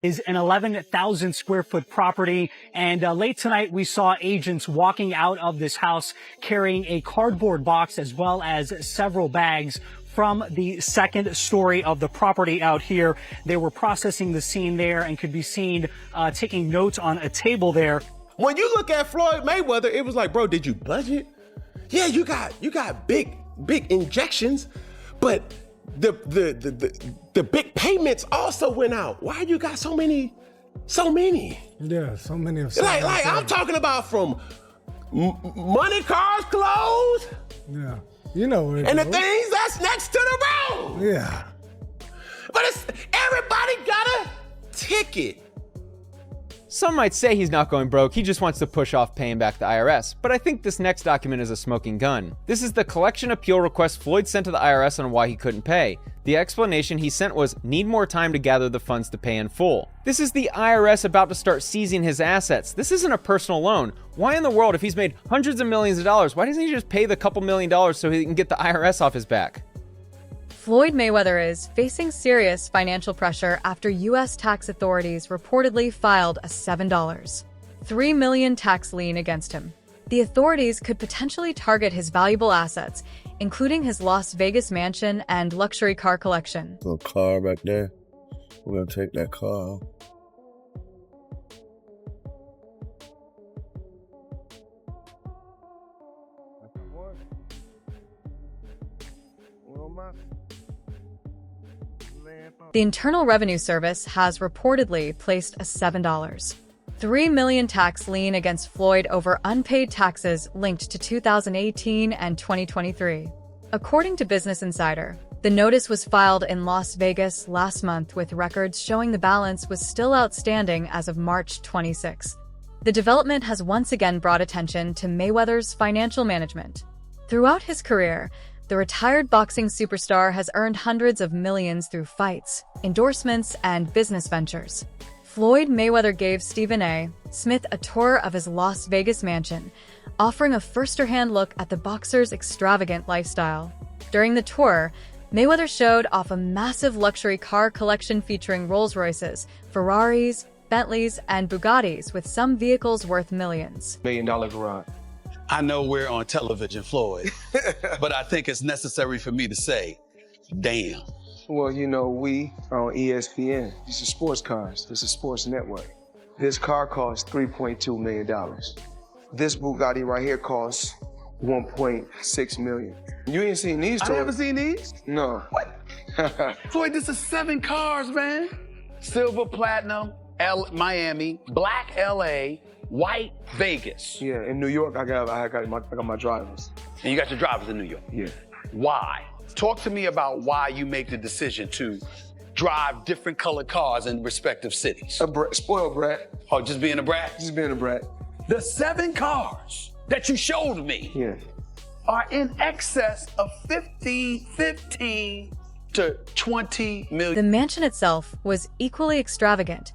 is an 11,000 square foot property. And late tonight, we saw agents walking out of this house carrying a cardboard box as well as several bags from the second story of the property out here. They were processing the scene there and could be seen taking notes on a table there. When you look at Floyd Mayweather, it was like, bro, did you budget? Yeah, you got big injections, but the big payments also went out. Why you got so many? Yeah, so many of like I'm talking about from money, cars, clothes. Yeah, you know what it and is. the things that's next to the road. Yeah. But everybody got a ticket. Some might say he's not going broke, he just wants to push off paying back the IRS, but I think this next document is a smoking gun. This is the collection appeal request Floyd sent to the IRS on why he couldn't pay. The explanation he sent was, need more time to gather the funds to pay in full. This is the IRS about to start seizing his assets. This isn't a personal loan. Why in the world, if he's made hundreds of millions of dollars, why doesn't he just pay the couple $1 million so he can get the IRS off his back? Floyd Mayweather is facing serious financial pressure after U.S. tax authorities reportedly filed a $7.3 million tax lien against him. The authorities could potentially target his valuable assets, including his Las Vegas mansion and luxury car collection. A car back there. We're gonna take that car. The Internal Revenue Service has reportedly placed a $7.3 million tax lien against Floyd over unpaid taxes linked to 2018 and 2023. According to Business Insider, the notice was filed in Las Vegas last month with records showing the balance was still outstanding as of March 26. The development has once again brought attention to Mayweather's financial management. Throughout his career, the retired boxing superstar has earned hundreds of millions through fights, endorsements, and business ventures. Floyd Mayweather gave Stephen A. Smith a tour of his Las Vegas mansion, offering a first-hand look at the boxer's extravagant lifestyle. During the tour, Mayweather showed off a massive luxury car collection featuring Rolls-Royces, Ferraris, Bentleys, and Bugattis, with some vehicles worth millions. $1 million garage. I know we're on television, Floyd, but I think it's necessary for me to say, damn. Well, you know, we are on ESPN. These are sports cars. This is a sports network. This car costs $3.2 million. This Bugatti right here costs $1.6 million. You ain't seen these toys? I haven't seen these? No. What? Floyd, this is 7 cars, man. Silver, platinum, Miami, black LA, white Vegas. Yeah, in New York, I got my drivers. And you got your drivers in New York? Yeah. Why? Talk to me about why you make the decision to drive different colored cars in respective cities. Spoiled brat. Oh, just being a brat? Just being a brat. The 7 cars that you showed me are in excess of 15 to 20 million. The mansion itself was equally extravagant,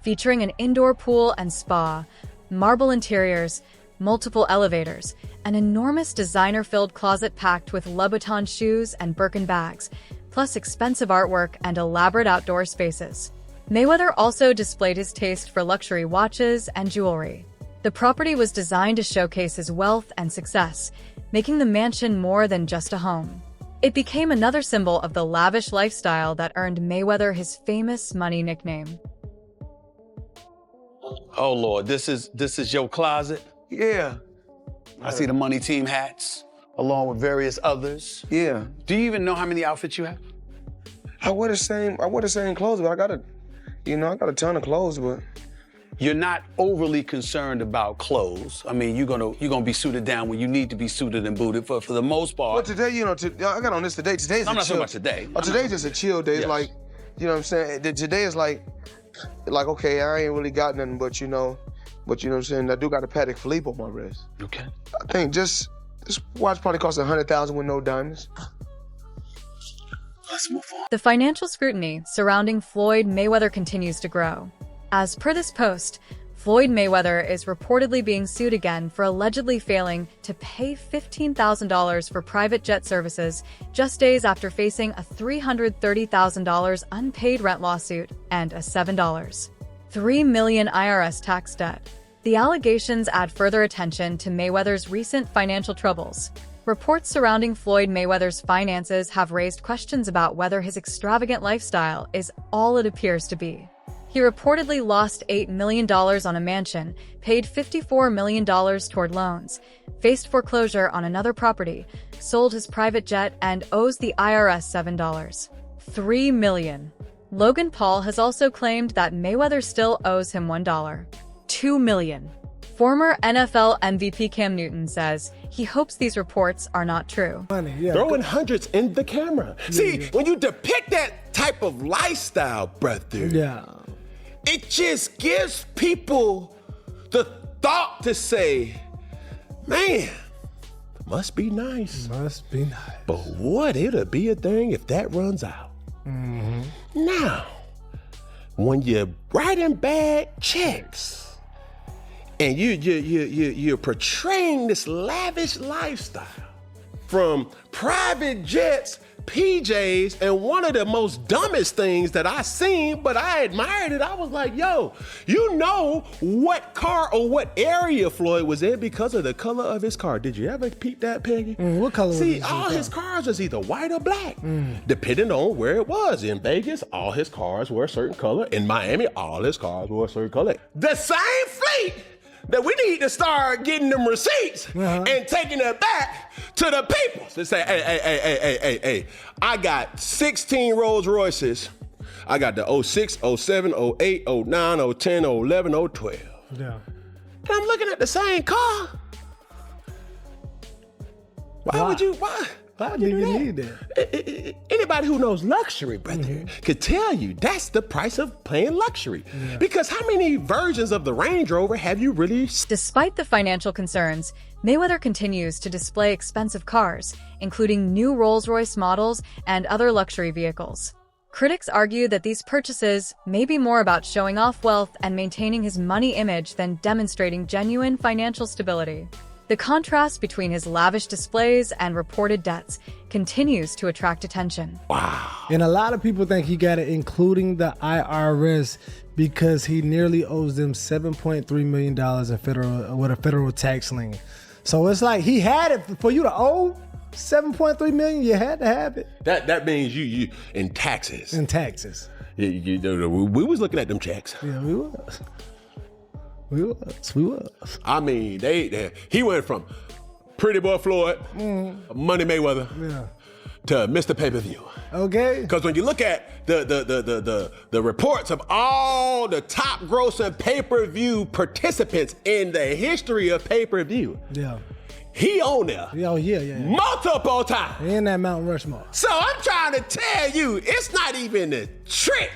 featuring an indoor pool and spa, marble interiors, multiple elevators, an enormous designer-filled closet packed with Louboutin shoes and Birkin bags, plus expensive artwork and elaborate outdoor spaces. Mayweather also displayed his taste for luxury watches and jewelry. The property was designed to showcase his wealth and success, making the mansion more than just a home. It became another symbol of the lavish lifestyle that earned Mayweather his famous money nickname. Oh Lord, this is your closet? Yeah. I see the money team hats, along with various others. Yeah. Do you even know how many outfits you have? I wear the same clothes, but I got a ton of clothes, but. You're not overly concerned about clothes. I mean, you're gonna be suited down when you need to be suited and booted, but for the most part. Well, today, I got on this today. Today's I'm not talking about today. Oh, today's just a chill day. It's like, you know what I'm saying? Today is like, okay, I ain't really got nothing, but you know what I'm saying? I do got a Patek Philippe on my wrist. Okay. I think this watch probably costs $100,000 with no diamonds. Let's move on. The financial scrutiny surrounding Floyd Mayweather continues to grow. As per this post, Floyd Mayweather is reportedly being sued again for allegedly failing to pay $15,000 for private jet services just days after facing a $330,000 unpaid rent lawsuit and a $7.3 million IRS tax debt. The allegations add further attention to Mayweather's recent financial troubles. Reports surrounding Floyd Mayweather's finances have raised questions about whether his extravagant lifestyle is all it appears to be. He reportedly lost $8 million on a mansion, paid $54 million toward loans, faced foreclosure on another property, sold his private jet, and owes the IRS $7.3 million. Logan Paul has also claimed that Mayweather still owes him $1.2 million. Former NFL MVP Cam Newton says he hopes these reports are not true. Throwing hundreds in the camera. When you depict that type of lifestyle, brother, it just gives people the thought to say, man, must be nice. Must be nice. But what it'll be a thing if that runs out. Now, when you're writing bad checks and you're portraying this lavish lifestyle from private jets, PJs, and one of the most dumbest things that I seen, but I admired it. I was like, yo, you know what car or what area Floyd was in because of the color of his car. Did you ever peep that, Peggy? What color was his all car? his cars was either white or black, depending on where it was. In Vegas, all his cars were a certain color. In Miami, all his cars were a certain color. The same fleet that we need to start getting them receipts and taking it back to the people to say, hey, I got 16 Rolls Royces. I got the 06, 07, 08, 09, 010, 011, 012. Yeah. And I'm looking at the same car. Why would you need that? Anybody who knows luxury, brother, could tell you that's the price of playing luxury. Because how many versions of the Range Rover have you really? Despite the financial concerns, Mayweather continues to display expensive cars, including new Rolls-Royce models and other luxury vehicles. Critics argue that these purchases may be more about showing off wealth and maintaining his money image than demonstrating genuine financial stability. The contrast between his lavish displays and reported debts continues to attract attention. Wow. And a lot of people think he got it, including the IRS, because he nearly owes them $7.3 million in federal tax lien. So it's like he had it for you to owe $7.3 million. You had to have it. That means you in taxes. In taxes. We was looking at them checks. Yeah, we was. We was. I mean, he went from Pretty Boy Floyd, Money Mayweather, to Mr. Pay-Per-View. Okay. Because when you look at the reports of all the top grossing pay-per-view participants in the history of pay-per-view, he on there. Multiple times. In that Mount Rushmore. So I'm trying to tell you, it's not even a trick.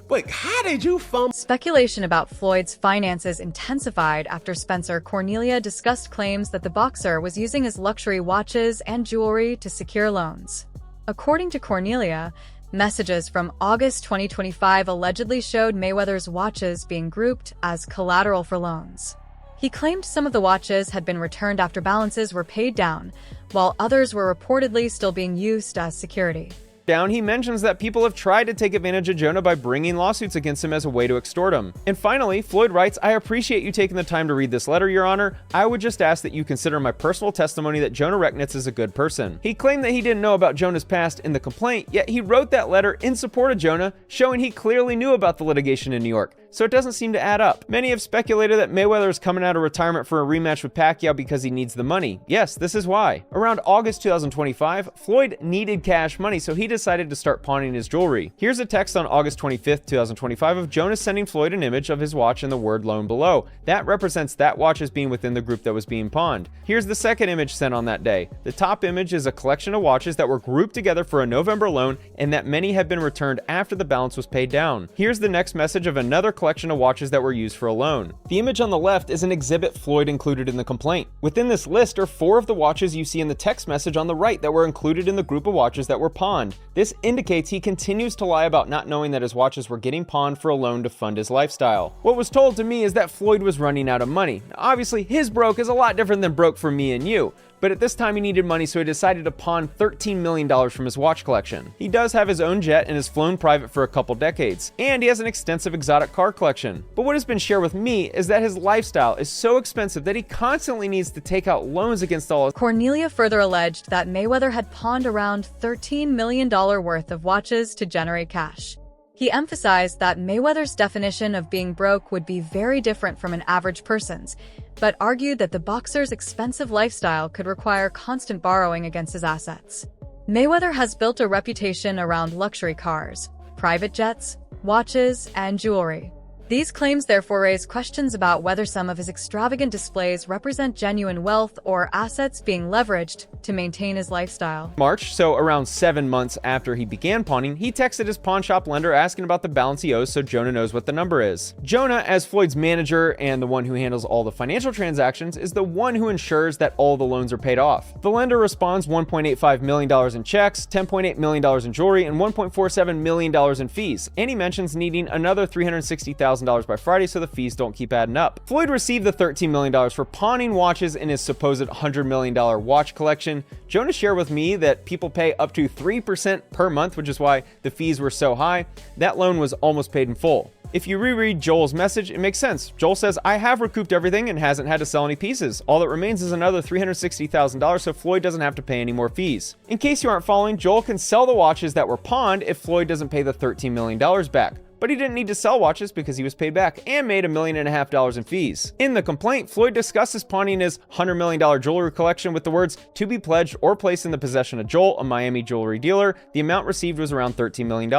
But how did you fumble? Speculation about Floyd's finances intensified after Spencer Cornelia discussed claims that the boxer was using his luxury watches and jewelry to secure loans. According to Cornelia, messages from August 2025 allegedly showed Mayweather's watches being grouped as collateral for loans. He claimed some of the watches had been returned after balances were paid down, while others were reportedly still being used as security. He mentions that people have tried to take advantage of Jonah by bringing lawsuits against him as a way to extort him. And finally, Floyd writes, I appreciate you taking the time to read this letter, Your Honor. I would just ask that you consider my personal testimony that Jonah Recknitz is a good person. He claimed that he didn't know about Jonah's past in the complaint, yet he wrote that letter in support of Jonah, showing he clearly knew about the litigation in New York. So it doesn't seem to add up. Many have speculated that Mayweather is coming out of retirement for a rematch with Pacquiao because he needs the money. Yes, this is why. Around August 2025, Floyd needed cash money, so he decided to start pawning his jewelry. Here's a text on August 25th, 2025 of Jonah sending Floyd an image of his watch and the word loan below. That represents that watch as being within the group that was being pawned. Here's the second image sent on that day. The top image is a collection of watches that were grouped together for a November loan and that many have been returned after the balance was paid down. Here's the next message of another collection of watches that were used for a loan. The image on the left is an exhibit Floyd included in the complaint. Within this list are 4 of the watches you see in the text message on the right that were included in the group of watches that were pawned. This indicates he continues to lie about not knowing that his watches were getting pawned for a loan to fund his lifestyle. What was told to me is that Floyd was running out of money. Now, obviously, his broke is a lot different than broke for me and you. But at this time he needed money, so he decided to pawn $13 million from his watch collection. He does have his own jet and has flown private for a couple decades, and he has an extensive exotic car collection. But what has been shared with me is that his lifestyle is so expensive that he constantly needs to take out loans against all his. Cornelia further alleged that Mayweather had pawned around $13 million worth of watches to generate cash. He emphasized that Mayweather's definition of being broke would be very different from an average person's, but argued that the boxer's expensive lifestyle could require constant borrowing against his assets. Mayweather has built a reputation around luxury cars, private jets, watches, and jewelry. These claims therefore raise questions about whether some of his extravagant displays represent genuine wealth or assets being leveraged to maintain his lifestyle. March, so around 7 months after he began pawning, he texted his pawn shop lender asking about the balance he owes so Jonah knows what the number is. Jonah, as Floyd's manager and the one who handles all the financial transactions, is the one who ensures that all the loans are paid off. The lender responds $1.85 million in checks, $10.8 million in jewelry, and $1.47 million in fees, and he mentions needing another $360,000 by Friday so the fees don't keep adding up. Floyd received the $13 million for pawning watches in his supposed $100 million watch collection. Jonah shared with me that people pay up to 3% per month, which is why the fees were so high. That loan was almost paid in full. If you reread Joel's message, it makes sense. Joel says, "I have recouped everything and hasn't had to sell any pieces. All that remains is another $360,000 so Floyd doesn't have to pay any more fees." In case you aren't following, Joel can sell the watches that were pawned if Floyd doesn't pay the $13 million back. But he didn't need to sell watches because he was paid back and made $1.5 million in fees. In the complaint, Floyd discusses pawning his $100 million jewelry collection with the words, "to be pledged or placed in the possession of Joel, a Miami jewelry dealer." The amount received was around $13 million.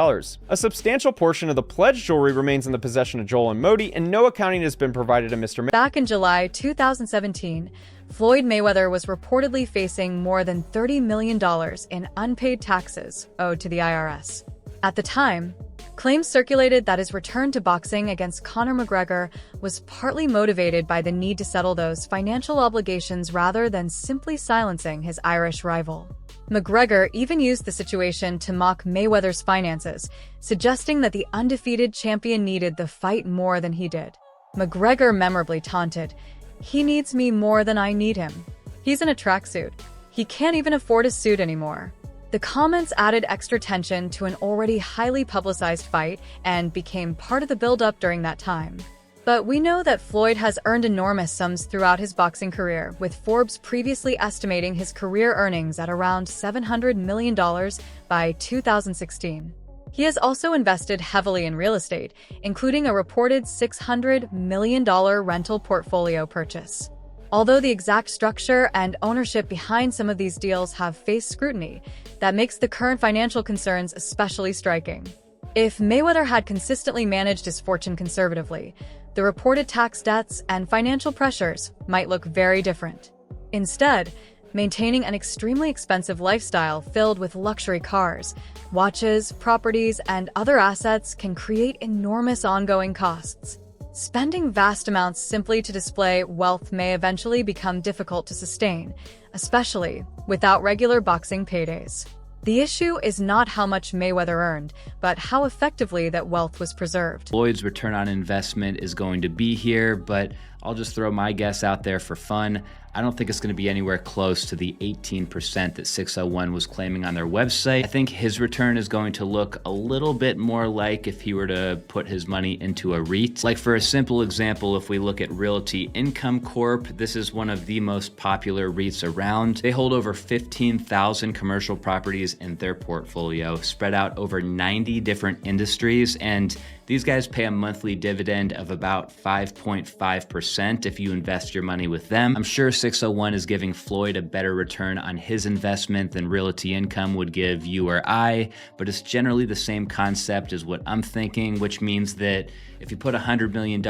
A substantial portion of the pledged jewelry remains in the possession of Joel and Modi, and no accounting has been provided to Mr. Back in July 2017, Floyd Mayweather was reportedly facing more than $30 million in unpaid taxes owed to the IRS. At the time, claims circulated that his return to boxing against Conor McGregor was partly motivated by the need to settle those financial obligations rather than simply silencing his Irish rival. McGregor even used the situation to mock Mayweather's finances, suggesting that the undefeated champion needed the fight more than he did. McGregor memorably taunted, "He needs me more than I need him. He's in a tracksuit. He can't even afford a suit anymore." The comments added extra tension to an already highly publicized fight and became part of the build-up during that time. But we know that Floyd has earned enormous sums throughout his boxing career, with Forbes previously estimating his career earnings at around $700 million by 2016. He has also invested heavily in real estate, including a reported $600 million rental portfolio purchase. Although the exact structure and ownership behind some of these deals have faced scrutiny, that makes the current financial concerns especially striking. If Mayweather had consistently managed his fortune conservatively, the reported tax debts and financial pressures might look very different. Instead, maintaining an extremely expensive lifestyle filled with luxury cars, watches, properties, and other assets can create enormous ongoing costs. Spending vast amounts simply to display wealth may eventually become difficult to sustain, especially without regular boxing paydays. The issue is not how much Mayweather earned, but how effectively that wealth was preserved. Floyd's return on investment is going to be here, but I'll just throw my guess out there for fun. I don't think it's going to be anywhere close to the 18% that 601 was claiming on their website. I think his return is going to look a little bit more like if he were to put his money into a REIT. Like for a simple example, if we look at Realty Income Corp, this is one of the most popular REITs around. They hold over 15,000 commercial properties in their portfolio, spread out over 90 different industries, and these guys pay a monthly dividend of about 5.5% if you invest your money with them. I'm sure 601 is giving Floyd a better return on his investment than Realty Income would give you or I, but it's generally the same concept as what I'm thinking, which means that If you put $100 million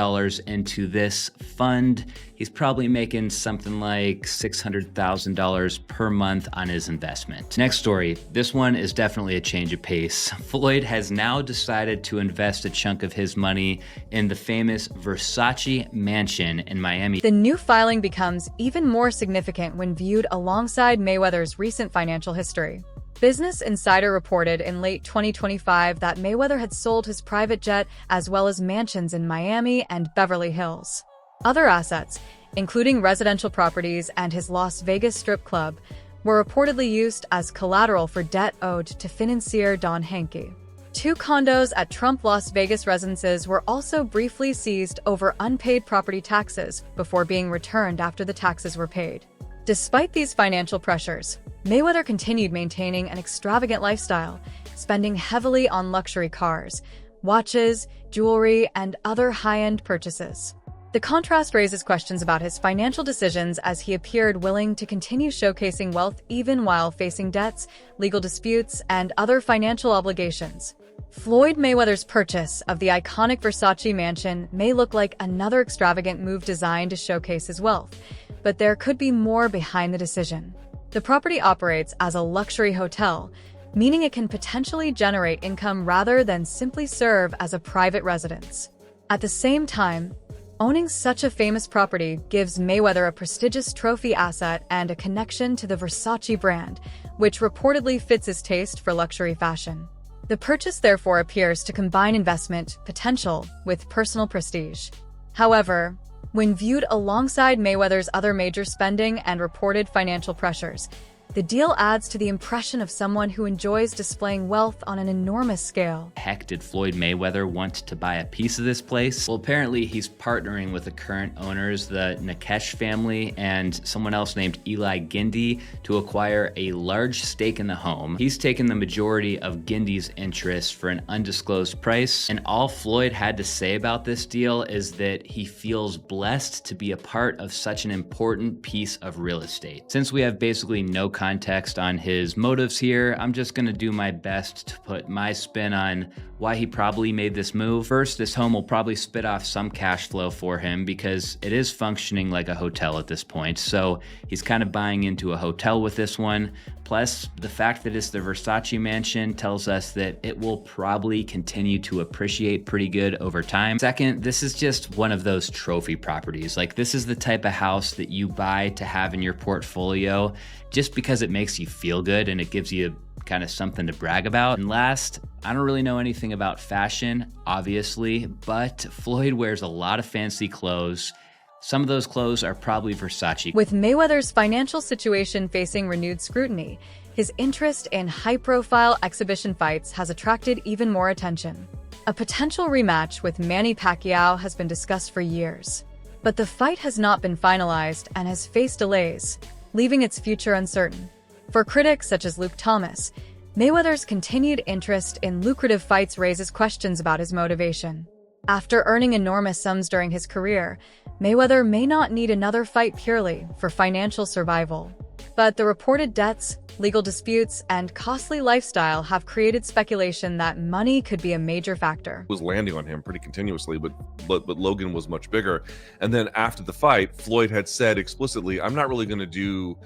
into this fund, he's probably making something like $600,000 per month on his investment. Next story. This one is definitely a change of pace. Floyd has now decided to invest a chunk of his money in the famous Versace mansion in Miami. The new filing becomes even more significant when viewed alongside Mayweather's recent financial history. Business Insider reported in late 2025 that Mayweather had sold his private jet as well as mansions in Miami and Beverly Hills. Other assets, including residential properties and his Las Vegas strip club, were reportedly used as collateral for debt owed to financier Don Henke. 2 condos at Trump Las Vegas residences were also briefly seized over unpaid property taxes before being returned after the taxes were paid. Despite these financial pressures, Mayweather continued maintaining an extravagant lifestyle, spending heavily on luxury cars, watches, jewelry, and other high-end purchases. The contrast raises questions about his financial decisions as he appeared willing to continue showcasing wealth even while facing debts, legal disputes, and other financial obligations. Floyd Mayweather's purchase of the iconic Versace mansion may look like another extravagant move designed to showcase his wealth, but there could be more behind the decision. The property operates as a luxury hotel, meaning it can potentially generate income rather than simply serve as a private residence. At the same time, owning such a famous property gives Mayweather a prestigious trophy asset and a connection to the Versace brand, which reportedly fits his taste for luxury fashion. The purchase therefore appears to combine investment potential with personal prestige. However, when viewed alongside Mayweather's other major spending and reported financial pressures, the deal adds to the impression of someone who enjoys displaying wealth on an enormous scale. Heck, did Floyd Mayweather want to buy a piece of this place? Well, apparently he's partnering with the current owners, the Nikesh family, and someone else named Eli Gindy to acquire a large stake in the home. He's taken the majority of Gindy's interest for an undisclosed price, and all Floyd had to say about this deal is that he feels blessed to be a part of such an important piece of real estate. Since we have basically no context on his motives here, I'm just gonna do my best to put my spin on why he probably made this move. First, this home will probably spit off some cash flow for him because it is functioning like a hotel at this point. So he's kind of buying into a hotel with this one. Plus, the fact that it's the Versace mansion tells us that it will probably continue to appreciate pretty good over time. Second, this is just one of those trophy properties. Like, this is the type of house that you buy to have in your portfolio just because it makes you feel good and it gives you kind of something to brag about. And last, I don't really know anything about fashion, obviously, but Floyd wears a lot of fancy clothes. Some of those clothes are probably Versace. With Mayweather's financial situation facing renewed scrutiny, his interest in high-profile exhibition fights has attracted even more attention. A potential rematch with Manny Pacquiao has been discussed for years, but the fight has not been finalized and has faced delays, leaving its future uncertain. For critics such as Luke Thomas, Mayweather's continued interest in lucrative fights raises questions about his motivation. After earning enormous sums during his career, Mayweather may not need another fight purely for financial survival. But the reported debts, legal disputes, and costly lifestyle have created speculation that money could be a major factor. Was landing on him pretty continuously, but Logan was much bigger. And then after the fight, Floyd had said explicitly, I'm not really going to do,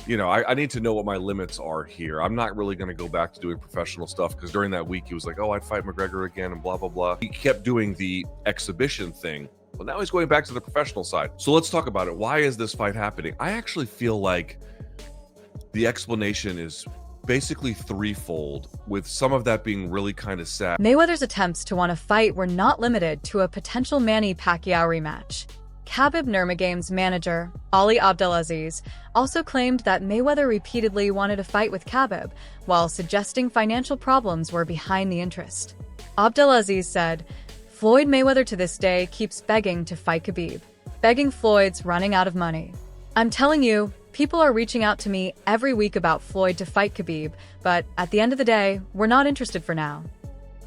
I need to know what my limits are here. I'm not really going to go back to doing professional stuff, because during that week he was like, oh, I'd fight McGregor again and blah, blah, blah. He kept doing the exhibition thing. Well, now he's going back to the professional side. So let's talk about it. Why is this fight happening? I actually feel like the explanation is basically threefold, with some of that being really kind of sad. Mayweather's attempts to want a fight were not limited to a potential Manny Pacquiao rematch. Khabib Nurmagomedov's manager, Ali Abdelaziz, also claimed that Mayweather repeatedly wanted a fight with Khabib, while suggesting financial problems were behind the interest. Abdelaziz said, Floyd Mayweather to this day keeps begging to fight Khabib, begging Floyd's running out of money. I'm telling you, people are reaching out to me every week about Floyd to fight Khabib, but at the end of the day, we're not interested for now.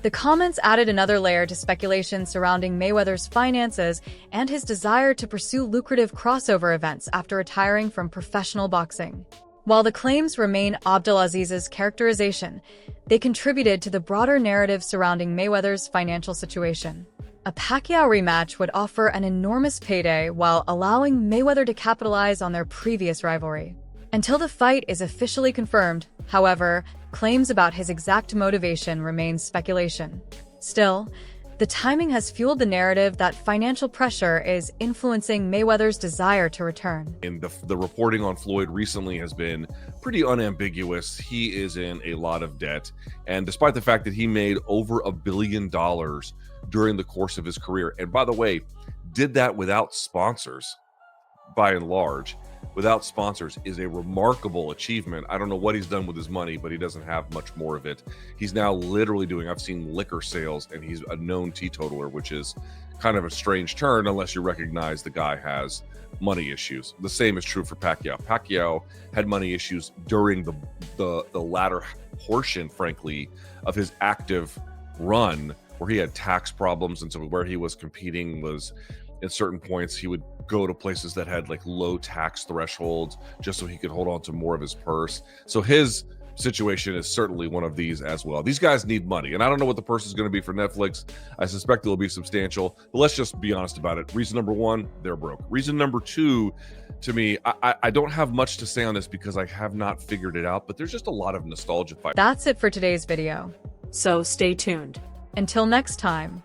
The comments added another layer to speculation surrounding Mayweather's finances and his desire to pursue lucrative crossover events after retiring from professional boxing. While the claims remain Abdelaziz's characterization, they contributed to the broader narrative surrounding Mayweather's financial situation. A Pacquiao rematch would offer an enormous payday while allowing Mayweather to capitalize on their previous rivalry. Until the fight is officially confirmed, however, claims about his exact motivation remain speculation. Still, the timing has fueled the narrative that financial pressure is influencing Mayweather's desire to return. And the reporting on Floyd recently has been pretty unambiguous. He is in a lot of debt. And despite the fact that he made over $1 billion during the course of his career, and by the way, did that without sponsors, by and large, without sponsors, is a remarkable achievement. I don't know what he's done with his money, but he doesn't have much more of it. He's now literally doing, I've seen liquor sales, and he's a known teetotaler, which is kind of a strange turn unless you recognize the guy has money issues. The same is true for Pacquiao. Pacquiao had money issues during the latter portion, frankly, of his active run, where he had tax problems, and so where he was competing was, at certain points, he would go to places that had like low tax thresholds just so he could hold on to more of his purse. So his situation is certainly one of these as well. These guys need money, and I don't know what the purse is going to be for Netflix. I suspect it will be substantial, but let's just be honest about it. Reason number one, they're broke. Reason number two, to me, I don't have much to say on this because I have not figured it out, but there's just a lot of nostalgia fight. That's it for today's video. So stay tuned. Until next time.